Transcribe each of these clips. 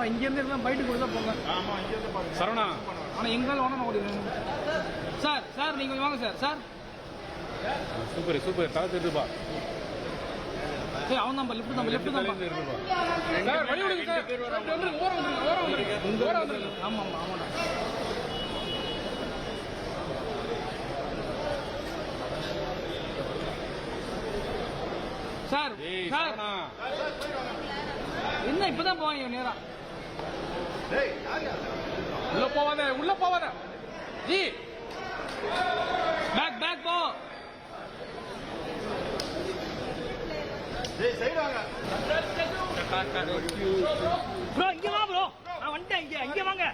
இங்கேருந்து எல்லாம் பைட்டு கொடுத்தா போங்க. சரவணா ஆனால் எங்களால் வேணா ஓடிடுங்க சார். சார் நீங்கள் கொஞ்சம் வாங்க சார். சார் சூப்பர் சூப்பர் தலை தெரியுதுப்பா. அவன் தான் லிஃப்ட் தான் லிஃப்ட் தான் சார். வழி விடுங்க சார். ஓரம் வந்துருங்க. ஆமாம் ஆமாம் ஆமாண்ணா. சார் சார் என்ன இப்பதான் போவாங்க நேரா. உள்ள போவாத ஜி. பேக் பேக் போ. ப்ரோ இங்க வா ப்ரோ. நான் வந்துட்டேன். இங்க வாங்க.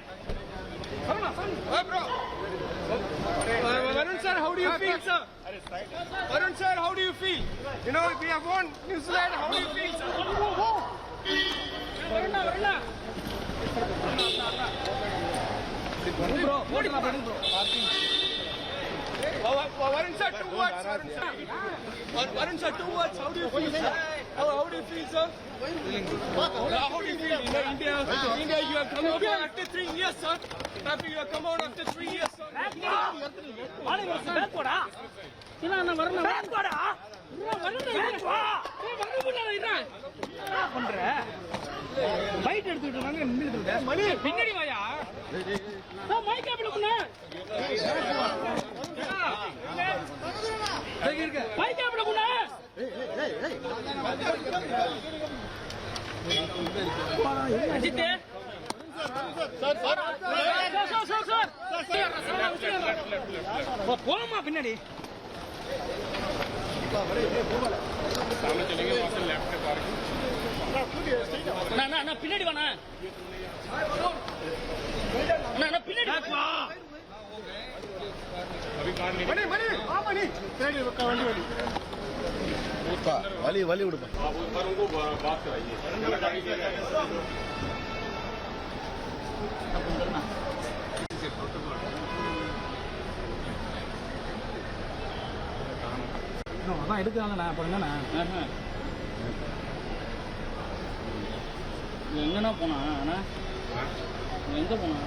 Varun sir, how do you feel, sir? Varun sir, how do you feel? You know, we have won New Zealand. How do you feel, sir? வரண்ணா ப்ரோ ஓடிமா bro. Varun sir, 2 words. Varun sir, 2 words. How do you feel, sir? How do you feel, sir? How do you feel? India, you have come out after 3 years, sir. Happy you have come out after 3 years, sir. Back போடா. என்ன வரணும் back போடா. பண்ற byte எடுத்துட்டு வாங்க. பின்னாடி வாயா. Mic அப்படி பண்ண மைக் அப்படி பண்ண. அஜித் போமா பின்னாடி. பின்னாடி வாண்ணா. பின்னாடி வலி வலி விடுப்பா. அதான் எடுக்கிறாங்கண்ணா. அப்புறம் என்னண்ணா எங்கண்ணா போனா அண்ணா? எங்க போனா?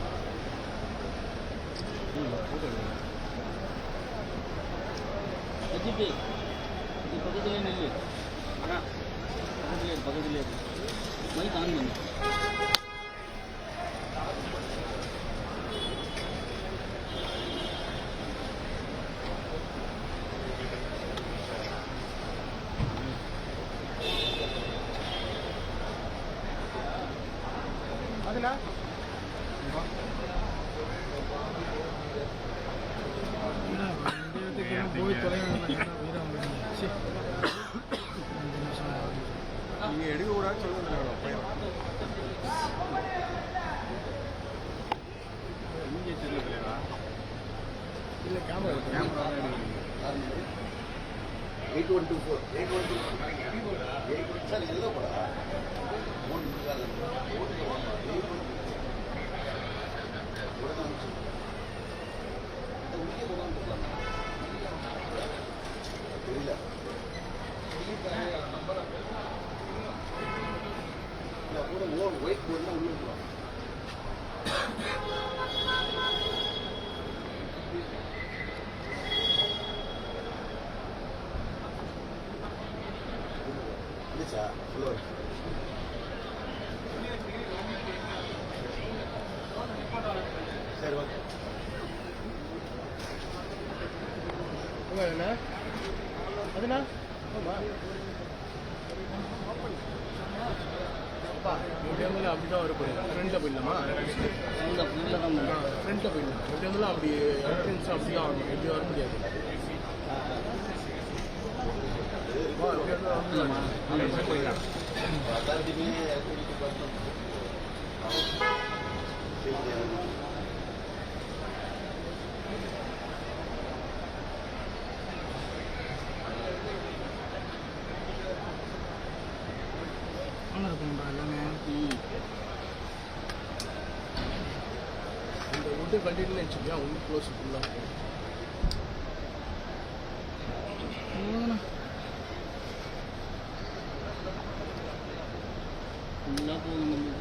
அஜிபி இது பக்கத்துலேயே நெல்லு அண்ணா. பக்கத்துலேயே மைக் ஆன் பண்ணு. அதுல போய் தொலைங்க. நீங்க எடுக்க கூடாதுன்னு சொல்லுங்க. இல்ல கேமரா 8124 8124 சார் எல்லாம் போடா. வெயிட் போடணும் உள்ள சரி ஓகே. அதுனா அப்படிதான் வர போறீங்க. ஃப்ரெண்ட்ல போயிடலாமா? ஃப்ரெண்ட்ல போயிடலாம். எப்படி இருந்தாலும் அப்படி என்ட்ரன்ஸ் அப்படிதான் ஆகணும். எப்படி வர முடியாது. இந்த வுட்டு கண்டினியூ வச்சுக்கா ஒன்று க்ளோஸ் ஃபுல்லாக ஃபுல்லாக போகுது.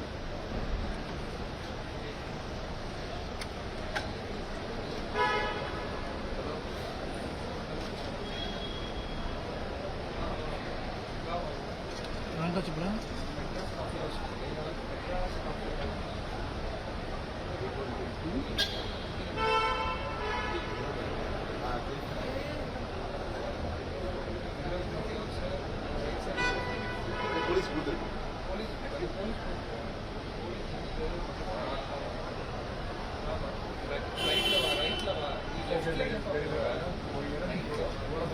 போட்டாச்சு போல. போலீஸ் கொடுத்துருக்கு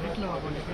ரைட்ல வா, கொஞ்சம்